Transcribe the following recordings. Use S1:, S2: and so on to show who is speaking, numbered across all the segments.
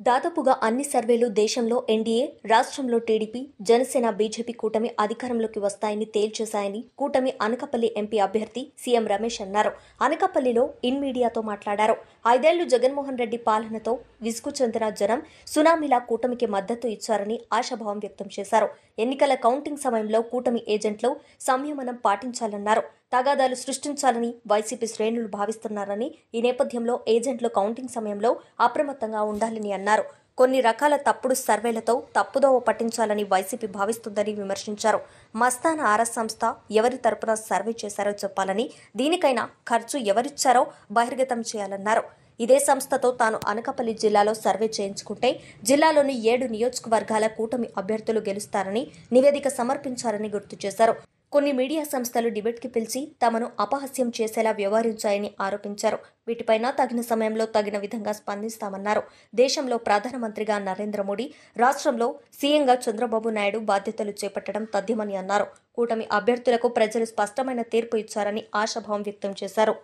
S1: దాదాపుగా అన్ని సర్వేలు దేశంలో ఎన్డీఏ, రాష్ట్రంలో టీడీపీ, జనసేన, బీజేపీ కూటమి అధికారంలోకి వస్తాయని తేల్చేశాయని కూటమి అనకాపల్లి ఎంపీ అభ్యర్థి సీఎం రమేష్ అన్నారు. అనకాపల్లిలో ఇన్ మీడియాతో మాట్లాడారు. 5 ఏళ్లు జగన్మోహన్ రెడ్డి పాలనతో విసుగు చెందిన జనం సునామీలా కూటమికి మద్దతు ఇచ్చారని ఆశాభావం వ్యక్తం చేశారు. ఎన్నికల కౌంటింగ్ సమయంలో కూటమి ఏజెంట్లు సంయమనం పాటించాలన్నారు. తగాదాలు సృష్టించాలని వైసీపీ శ్రేణులు భావిస్తున్నారని, ఈ నేపథ్యంలో ఏజెంట్లు కౌంటింగ్ సమయంలో అప్రమత్తంగా ఉండాలని అన్నారు. కొన్ని రకాల తప్పుడు సర్వేలతో తప్పుదోవ పట్టించాలని వైసీపీ భావిస్తుందని విమర్శించారు. మస్తాన్ ఆర్ఎస్ సంస్థ ఎవరి తరపున సర్వే చేశారో చెప్పాలని, దీనికైనా ఖర్చు ఎవరిచ్చారో బహిర్గతం చేయాలన్నారు. ఇదే సంస్థతో తాను అనకాపల్లి జిల్లాలో సర్వే చేయించుకుంటే జిల్లాలోని 7 నియోజకవర్గాల కూటమి అభ్యర్థులు గెలుస్తారని నివేదిక సమర్పించారని గుర్తు చేశారు. కొన్ని మీడియా సంస్థలు డిబేట్కి పిలిచి తమను అపహాస్యం చేసేలా వ్యవహరించాయని ఆరోపించారు. వీటిపైన తగిన సమయంలో తగిన విధంగా స్పందిస్తామన్నారు. దేశంలో ప్రధానమంత్రిగా నరేంద్ర మోడీ, రాష్ట్రంలో సీఎంగా చంద్రబాబు నాయుడు బాధ్యతలు చేపట్టడం తథ్యమని అన్నారు. కూటమి అభ్యర్థులకు ప్రజలు స్పష్టమైన తీర్పు ఇచ్చారని ఆశాభావం వ్యక్తం చేశారు.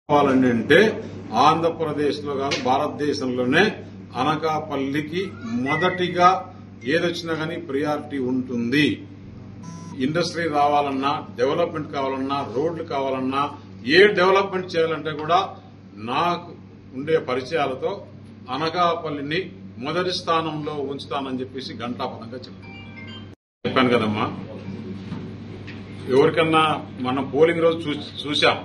S2: అంటే ఆంధ్రప్రదేశ్ లో కాదు భారతదేశంలోనే అనకాపల్లికి మొదటిగా ఏదొచ్చినా గానీ ప్రియారిటీ ఉంటుంది. ఇండస్ట్రీ రావాలన్నా, డెవలప్మెంట్ కావాలన్నా, రోడ్లు కావాలన్నా, ఏ డెవలప్మెంట్ చేయాలంటే కూడా నాకు ఉండే పరిచయాలతో అనకాపల్లిని మొదటి స్థానంలో ఉంచుతానని చెప్పేసి ఘంటాపథంగా చెప్పాను కదమ్మా. ఎవరికన్నా మనం పోలింగ్ రోజు చూశాం,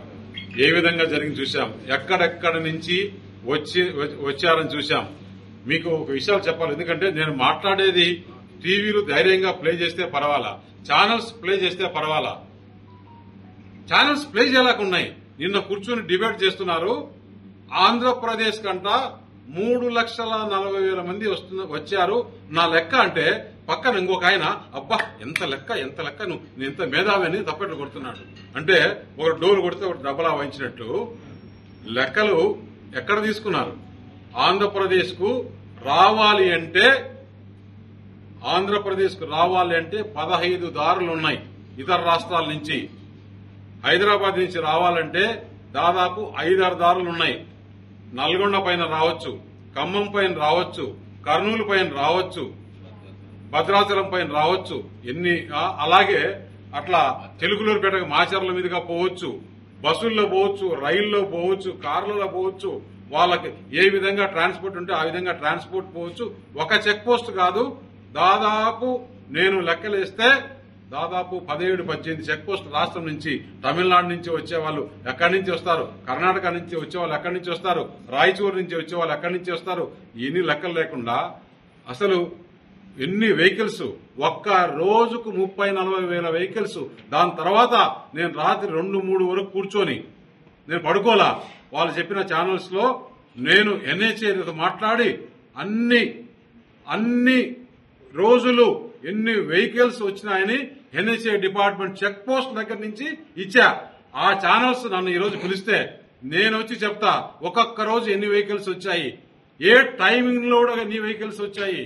S2: ఏ విధంగా జరిగింది చూశాం, ఎక్కడెక్కడి నుంచి వచ్చారని చూశాం. మీకు ఒక విషయాలు చెప్పాలి, ఎందుకంటే నేను మాట్లాడేది టీవీలు ధైర్యంగా ప్లే చేస్తే పర్వాలా, ఛానల్స్ ప్లే చేస్తే పర్వాలా. ఛానల్స్ ప్లే చేయలేకున్నాయి. నిన్న కూర్చొని డిబేట్ చేస్తున్నారు. ఆంధ్రప్రదేశ్ కంట 3,40,000 మంది వచ్చారు నా లెక్క అంటే, పక్కన ఇంకొక ఆయన అబ్బా ఎంత లెక్క నువ్వు ఎంత మేధావి అని తప్పెట్లు కొడుతున్నాడు. అంటే ఒక డోలు కొడితే ఒక డబ్బలా వాయించినట్టు లెక్కలు ఎక్కడ తీసుకున్నారు. ఆంధ్రప్రదేశ్ కు రావాలి అంటే 15 దారులు ఉన్నాయి ఇతర రాష్ట్రాల నుంచి. హైదరాబాద్ నుంచి రావాలంటే దాదాపు 5-6 దారులు ఉన్నాయి. నల్గొండ పైన రావచ్చు, ఖమ్మం పైన రావచ్చు, కర్నూలు పైన రావచ్చు, భద్రాచలం పైన రావచ్చు. అలాగే అట్లా తెలుగులూరుపేటకు మాచర్ల మీదుగా పోవచ్చు, బస్సుల్లో పోవచ్చు, రైల్లో పోవచ్చు, కార్లలో పోవచ్చు. వాళ్ళకి ఏ విధంగా ట్రాన్స్పోర్ట్ ఉంటే ఆ విధంగా ట్రాన్స్పోర్ట్ పోవచ్చు. ఒక చెక్ పోస్ట్ కాదు, దాదాపు నేను లెక్కలేస్తే దాదాపు 17-18 చెక్ పోస్ట్ రాష్ట్రం నుంచి, తమిళనాడు నుంచి వచ్చేవాళ్ళు ఎక్కడి నుంచి వస్తారు, కర్ణాటక నుంచి వచ్చేవాళ్ళు ఎక్కడి నుంచి వస్తారు, రాయచూరు నుంచి వచ్చేవాళ్ళు ఎక్కడి నుంచి వస్తారు. ఇన్ని లెక్కలు లేకుండా అసలు ఎన్ని వెహికల్స్, ఒక్క రోజుకు 30-40 వేల వెహికల్స్. దాని తర్వాత నేను రాత్రి 2-3 వరకు కూర్చొని నేను పడుకోలా. వాళ్ళు చెప్పిన ఛానల్స్ లో నేను ఎన్హెచ్ఏతో మాట్లాడి అన్ని రోజులు ఎన్ని వెహికల్స్ వచ్చినాయని ఎన్హెచ్ఏ డిపార్ట్మెంట్ చెక్ పోస్ట్ దగ్గర నుంచి ఇచ్చా. ఆ ఛానల్స్ నన్ను ఈ రోజు పిలిస్తే నేను వచ్చి చెప్తా ఒక్కొక్క రోజు ఎన్ని వెహికల్స్ వచ్చాయి, ఏ టైమింగ్ లో కూడా ఎన్ని వెహికల్స్ వచ్చాయి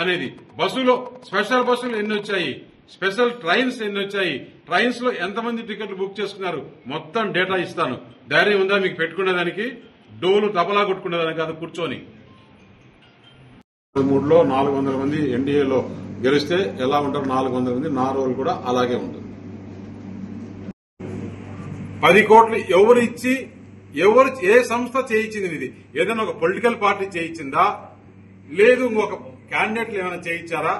S2: అనేది. బస్సులో స్పెషల్ బస్సులు ఎన్ని వచ్చాయి, స్పెషల్ ట్రైన్స్ ఎన్ని వచ్చాయి, ట్రైన్స్ లో ఎంతమంది టికెట్లు బుక్ చేసుకున్నారు, మొత్తం డేటా ఇస్తాను. ధైర్యం ఉందా మీకు పెట్టుకునేదానికి? డోలు తబలా కొట్టుకునేదానికి కాదు, కూర్చొని. 3లో 400 మంది ఎన్డీఏలో గెలిస్తే ఎలా ఉంటారు 400 మంది, నా రోల్ కూడా అలాగే ఉంటుంది. 10 కోట్లు ఎవరు ఇచ్చి ఏ సంస్థ చేయించింది? ఇది ఏదైనా ఒక పొలిటికల్ పార్టీ చేయించిందా, లేదు ఇంకొక క్యాండిడేట్లు ఏమైనా చేయించారా?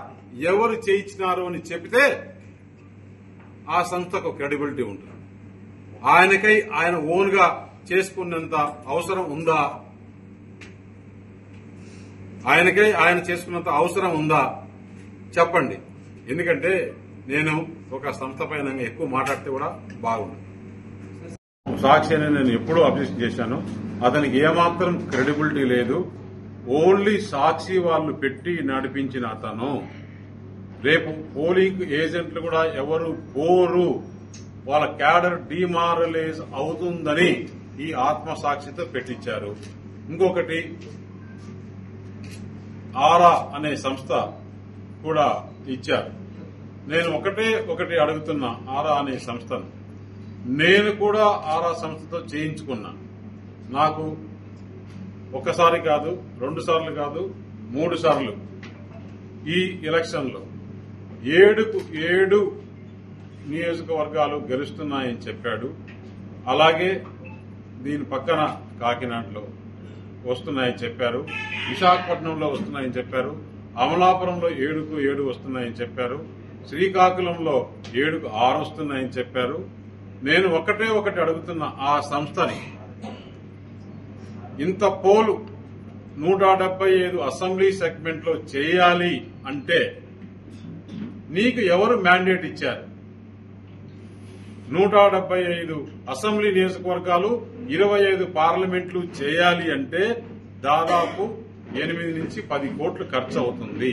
S2: ఎవరు చేయించినారు అని చెప్తే ఆ సంస్థకు క్రెడిబిలిటీ ఉంటుంది. ఆయనకై ఆయన ఓన్ గా చేసుకున్నంత అవసరం ఉందా? ఆయనకై ఆయన చేసుకున్నంత అవసరం ఉందా చెప్పండి. ఎందుకంటే నేను ఒక సంస్థ పైన ఎక్కువ మాట్లాడితే కూడా బాగుంది. సాక్షి అని నేను ఎప్పుడూ అబ్జెక్షన్ చేశాను. అతనికి ఏమాత్రం క్రెడిబిలిటీ లేదు. ఓన్లీ సాక్షి వాళ్ళు పెట్టి నడిపించిన అతను. రేపు పోలింగ్ ఏజెంట్లు కూడా ఎవరు పోరు, వాళ్ళ క్యాడర్ డిమారలైజ్ అవుతుందని ఈ ఆత్మసాక్షితో పెట్టించారు. ఇంకొకటి ఆరా అనే సంస్థ కూడా ఇచ్చారు. నేను ఒకటి అడుగుతున్నా ఆరా అనే సంస్థను. నేను కూడా ఆరా సంస్థతో చేయించుకున్నా. నాకు ఒకసారి కాదు, 2 సార్లు కాదు, 3 సార్లు ఈ ఎలక్షన్లో 7 నియోజకవర్గాలు గెలుస్తున్నాయని చెప్పాడు. అలాగే దీని పక్కన కాకినాడలో వస్తున్నాయని చెప్పారు, విశాఖపట్నంలో వస్తున్నాయని చెప్పారు, అమలాపురంలో 7కు 7 వస్తున్నాయని చెప్పారు, శ్రీకాకుళంలో 7కు 6 వస్తున్నాయని చెప్పారు. నేను ఒకటి అడుగుతున్న ఆ సంస్థని, ఇంత పోలు 175 అసెంబ్లీ సెగ్మెంట్ లో చేయాలి అంటే నీకు ఎవరు మ్యాండేట్ ఇచ్చారు? 175 అసెంబ్లీ నియోజకవర్గాలు, 25 పార్లమెంట్లు చేయాలి అంటే దాదాపు 8 నుంచి 10 కోట్లు ఖర్చు అవుతుంది.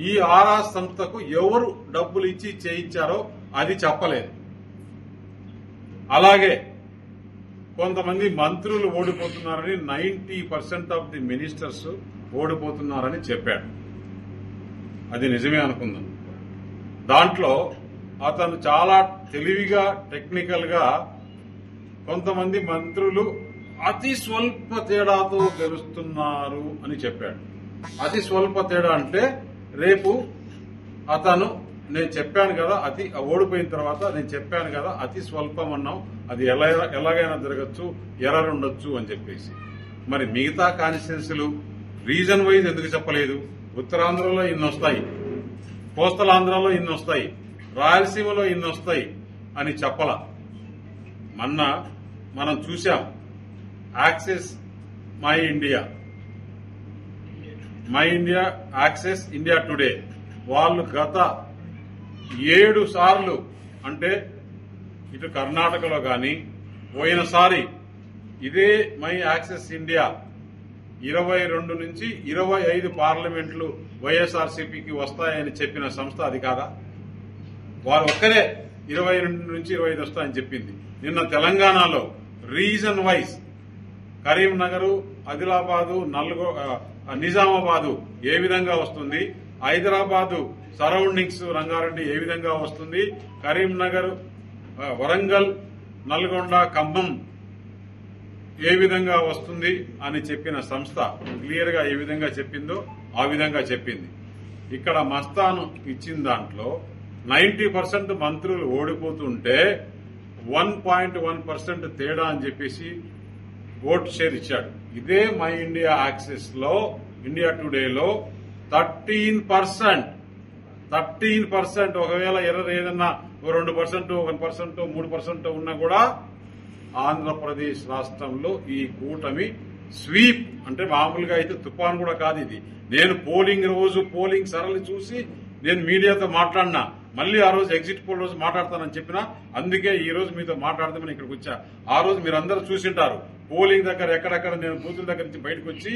S2: ఈ ఆరా సంస్థకు ఎవరు డబ్బులు ఇచ్చి చేయించారో అది చెప్పలేదు. అలాగే కొంతమంది మంత్రులు ఓడిపోతున్నారని, 90% ఆఫ్ ది మినిస్టర్స్ ఓడిపోతున్నారని చెప్పాడు. అది నిజమే అనుకుందాం. దాంట్లో అతను చాలా తెలివిగా, టెక్నికల్ గా కొంతమంది మంత్రులు అతి స్వల్ప తేడాతో గెలుస్తున్నారు అని చెప్పాడు. అతి స్వల్ప తేడా అంటే రేపు అతను నేను చెప్పాను కదా, ఓడిపోయిన తర్వాత నేను చెప్పాను కదా అతి స్వల్పం అన్నాం, అది ఎలాగైనా జరగచ్చు, ఎర్రర్ ఉండొచ్చు అని చెప్పేసి. మరి మిగతా కాన్స్టిట్యున్సీలు రీజన్ వైజ్ ఎందుకు చెప్పలేదు? ఉత్తరాంధ్రలో ఇన్ని వస్తాయి, కోస్తల్ ఆంధ్రలో ఇన్ని వస్తాయి, రాయలసీమలో ఇన్ని వస్తాయి అని చెప్పల. మొన్న మనం చూశాం access my India, access India today వాళ్ళు గత 7 సార్లు, అంటే ఇటు కర్ణాటకలో గాని పోయినసారి ఇదే మై యాక్సెస్ ఇండియా 22 నుంచి 25 పార్లమెంట్లు వైఎస్ఆర్సీపీకి వస్తాయని చెప్పిన సంస్థ అది కాదా? వారు ఒక్కరే 22 నుంచి 25 వస్తాయని చెప్పింది. నిన్న తెలంగాణలో రీజన్ వైజ్ కరీంనగర్, ఆదిలాబాదు, నిజామాబాదు ఏ విధంగా వస్తుంది, హైదరాబాదు సరౌండింగ్స్ రంగారెడ్డి ఏ విధంగా వస్తుంది, కరీంనగర్, వరంగల్, నల్గొండ, ఖమ్మం ఏ విధంగా వస్తుంది అని చెప్పిన సంస్థ క్లియర్ గా ఏ విధంగా చెప్పిందో ఆ విధంగా చెప్పింది. ఇక్కడ మస్తాను ఇచ్చిన దాంట్లో 90% మంత్రులు ఓడిపోతుంటే 1.1% తేడా అని చెప్పేసి ఓట్ షేర్ ఇచ్చాడు. ఇదే మై ఇండియా యాక్సెస్ లో, ఇండియా టుడేలో 13%. ఒకవేళ ఎర్రర్ ఏదన్నా 2%, 1%, 3% ఉన్నా కూడా ఆంధ్రప్రదేశ్ రాష్ట్రంలో ఈ కూటమి స్వీప్, అంటే మామూలుగా అయితే తుఫాన్ కూడా కాదు ఇది. నేను పోలింగ్ సరళి చూసి నేను మీడియాతో మాట్లాడినా, మళ్ళీ ఆ రోజు ఎగ్జిట్ పోల్ రోజు మాట్లాడతానని చెప్పినా, అందుకే ఈ రోజు మీతో మాట్లాడదామని ఇక్కడికి వచ్చా. ఆ రోజు మీరు అందరూ చూసింటారు, పోలింగ్ దగ్గర ఎక్కడెక్కడ నేను బూతుల దగ్గర నుంచి బయటకు వచ్చి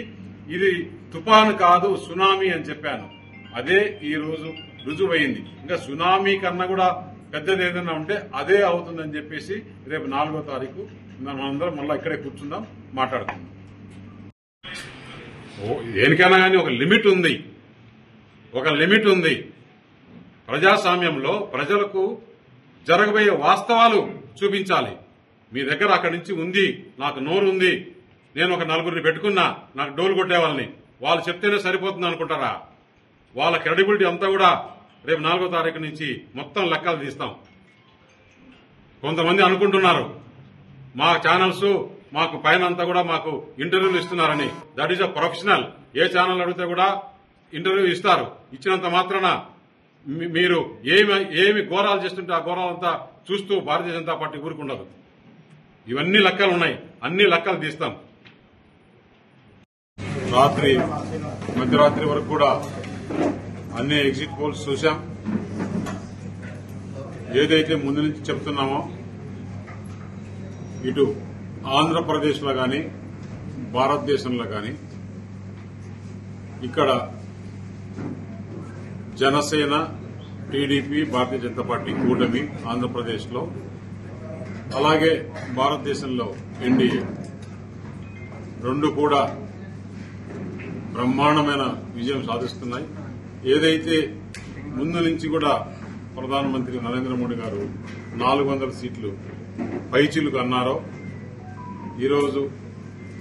S2: ఇది తుఫాను కాదు సునామీ అని చెప్పాను. అదే ఈ రోజు రుజువైంది. ఇంకా సునామీ కన్నా కూడా పెద్దది ఏదైనా ఉంటే అదే అవుతుందని చెప్పేసి రేపు 4వ తారీఖు మనందరం మళ్ళీ ఇక్కడే కూర్చుందాం, మాట్లాడుకుందాం. దేనికైనా కానీ ఒక లిమిట్ ఉంది. ప్రజాస్వామ్యంలో ప్రజలకు జరగబోయే వాస్తవాలు చూపించాలి. మీ దగ్గర అక్కడి నుంచి ఉంది, నాకు నోరు ఉంది, నేను ఒక 4గురిని పెట్టుకున్నా, నాకు డోలు కొట్టే వాళ్ళని, వాళ్ళు చెప్తేనే సరిపోతుంది అనుకుంటారా? వాళ్ళ క్రెడిబిలిటీ అంతా కూడా రేపు 4వ తారీఖు నుంచి మొత్తం లెక్కలు తీస్తాం. కొంతమంది అనుకుంటున్నారు మా ఛానల్స్ మాకు పైన అంతా కూడా మాకు ఇంటర్వ్యూలు ఇస్తున్నారని. That is a professional. A channel అడిగితే కూడా ఇంటర్వ్యూ ఇస్తారు. ఇచ్చినంత మాత్రాన మీరు ఏమి ఘోరాలు చేస్తుంటే ఆ ఘోరాలంతా చూస్తూ భారతీయ జనతా పార్టీ ఊరుకుండదు. ఇవన్నీ లెక్కలు ఉన్నాయి, అన్ని లెక్కలు తీస్తాం. మధ్యరాత్రి వరకు కూడా అన్ని ఎగ్జిట్ పోల్స్ చూశాం. ఏదైతే ముందు నుంచి చెప్తున్నామో ఇటు ఆంధ్రప్రదేశ్ లో గాని భారతదేశంలో గాని ఇక్కడ జనసేన, టీడీపీ, భారతీయ జనతా పార్టీ కూటమి ఆంధ్రప్రదేశ్ లో, అలాగే భారతదేశంలో ఎన్డీఏ రెండు కూడా బ్రహ్మాండమైన విజయం సాధిస్తున్నాయి. ఏదైతే ముందు నుంచి కూడా ప్రధానమంత్రి నరేంద్ర మోడీ గారు 400 సీట్లు పైచిలుకు అన్నారో ఈరోజు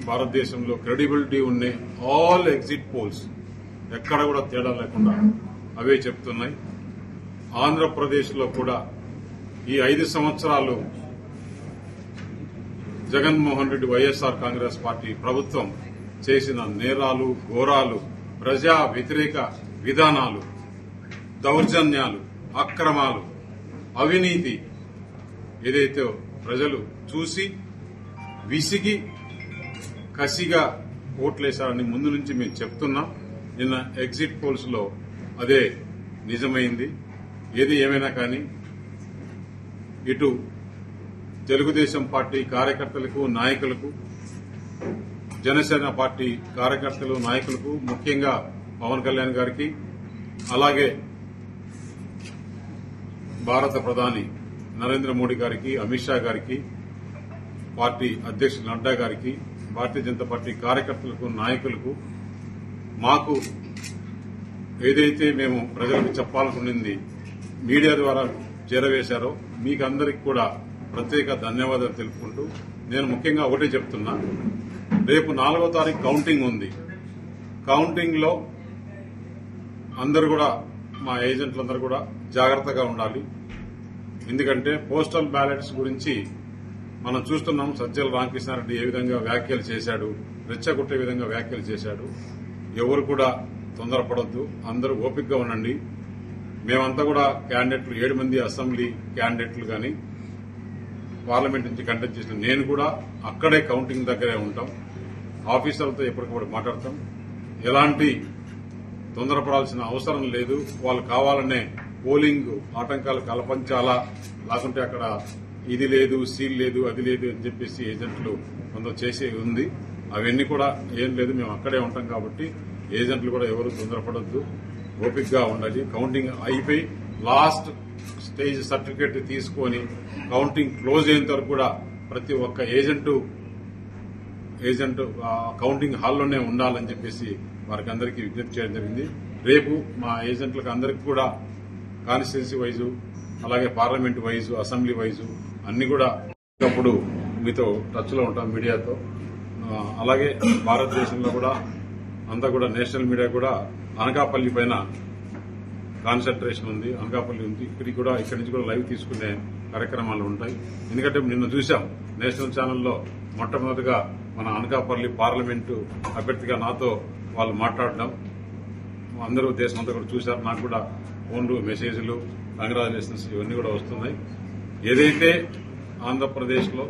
S2: భారతదేశంలో క్రెడిబిలిటీ ఉండే ఆల్ ఎగ్జిట్ పోల్స్ ఎక్కడ కూడా తేడా లేకుండా అవే చెప్తున్నాయి. ఆంధ్రప్రదేశ్లో కూడా ఈ 5 సంవత్సరాలు జగన్మోహన్ రెడ్డి వైఎస్ఆర్ కాంగ్రెస్ పార్టీ ప్రభుత్వం చేసిన నేరాలు, ఘోరాలు, ప్రజా వ్యతిరేక విధానాలు, దౌర్జన్యాలు, అక్రమాలు, అవినీతి ఏదైతే ప్రజలు చూసి విసిగి కసిగా ఓట్లేశారని ముందు నుంచి మేము చెప్తున్నాం. నిన్న ఎగ్జిట్ పోల్స్ లో అదే నిజమైంది. ఏది ఏమైనా కానీ ఇటు తెలుగుదేశం పార్టీ కార్యకర్తలకు, నాయకులకు, జనసేన పార్టీ కార్యకర్తలు, నాయకులకు, ముఖ్యంగా పవన్ కళ్యాణ్ గారికి, అలాగే భారత ప్రధాని నరేంద్ర మోడీ గారికి, అమిత్ షా గారికి, పార్టీ అధ్యక్షుడు నడ్డా గారికి, భారతీయ జనతా పార్టీ కార్యకర్తలకు, నాయకులకు మాకు ఏదైతే మేము ప్రజలకు చెప్పాలనుకున్నది మీడియా ద్వారా చేరవేశారో మీకు అందరికీ కూడా ప్రత్యేక ధన్యవాదాలు తెలుపుకుంటూ నేను ముఖ్యంగా ఒకటే చెప్తున్నా. రేపు 4వ తారీఖు కౌంటింగ్ ఉంది. కౌంటింగ్ లో అందరూ కూడా మా ఏజెంట్లందరూ కూడా జాగ్రత్తగా ఉండాలి. ఎందుకంటే పోస్టల్ బ్యాలెట్స్ గురించి మనం చూస్తున్నాం. సజ్జల రామకృష్ణారెడ్డి ఏ విధంగా వ్యాఖ్యలు చేశాడు, రెచ్చగొట్టే విధంగా వ్యాఖ్యలు చేశాడు. ఎవరు కూడా తొందరపడొద్దు, అందరూ ఓపికగా ఉండండి. మేమంతా కూడా క్యాండిడేట్లు 7 మంది అసెంబ్లీ క్యాండిడేట్లు గాని పార్లమెంట్ నుంచి కంటెస్ట్ చేసిన నేను కూడా అక్కడే కౌంటింగ్ దగ్గరే ఉంటాం. ఆఫీసర్లతో ఎప్పటికప్పుడు మాట్లాడతాం. ఎలాంటి తొందరపడాల్సిన అవసరం లేదు. వాళ్ళు కావాలనే పోలింగ్ ఆటంకాలు కల్పించాలా, లేకుంటే అక్కడ ఇది లేదు, సీల్ లేదు, అది లేదు అని చెప్పేసి ఏజెంట్లు కొంత చేసే ఉంది. అవన్నీ కూడా ఏం లేదు, మేము అక్కడే ఉంటాం కాబట్టి ఏజెంట్లు కూడా ఎవరు తొందరపడొద్దు, ఓపికగా ఉండాలి. కౌంటింగ్ అయిపోయి లాస్ట్ స్టేజ్ సర్టిఫికేట్ తీసుకొని కౌంటింగ్ క్లోజ్ అయ్యేంత వరకు కూడా ప్రతి ఒక్క ఏజెంట్ కౌంటింగ్ హాల్లోనే ఉండాలని చెప్పేసి వారికి అందరికీ విజ్ఞప్తి చేయడం జరిగింది. రేపు మా ఏజెంట్లకు అందరికీ కూడా కాన్స్టిట్యున్సీ వైజు, అలాగే పార్లమెంట్ వైజు, అసెంబ్లీ వైజు అన్ని కూడా అప్పుడు మీతో టచ్ లో ఉంటాం మీడియాతో. అలాగే భారతదేశంలో కూడా అంతా కూడా నేషనల్ మీడియా కూడా అనకాపల్లి పైన కాన్సన్ట్రేషన్ ఉంది. అనకాపల్లి ఉంది, ఇక్కడి నుంచి కూడా లైవ్ తీసుకునే కార్యక్రమాలు ఉంటాయి. ఎందుకంటే నిన్న చూశాం నేషనల్ ఛానల్లో మొట్టమొదటిగా మన అనకాపల్లి పార్లమెంటు అభ్యర్థిగా నాతో వాళ్ళు మాట్లాడడం అందరూ దేశం అంతా కూడా చూశారు. నాకు కూడా ఫోన్లు, మెసేజ్లు, కంగ్రాచులేషన్స్ ఇవన్నీ కూడా వస్తున్నాయి. ఏదైతే ఆంధ్రప్రదేశ్లో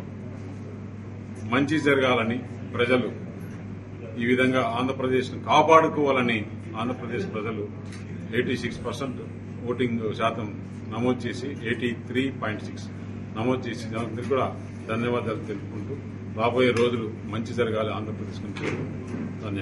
S2: మంచి జరగాలని ప్రజలు ఈ విధంగా ఆంధ్రప్రదేశ్ను కాపాడుకోవాలని ఆంధ్రప్రదేశ్ ప్రజలు 86% ఓటింగ్ శాతం నమోదు చేసి 83.6 నమోదు చేసి అందరికీ కూడా ధన్యవాదాలు తెలుపుకుంటూ రాబోయే రోజులు మంచి జరగాలి ఆంధ్రప్రదేశ్ నుంచి. ధన్యవాదాలు.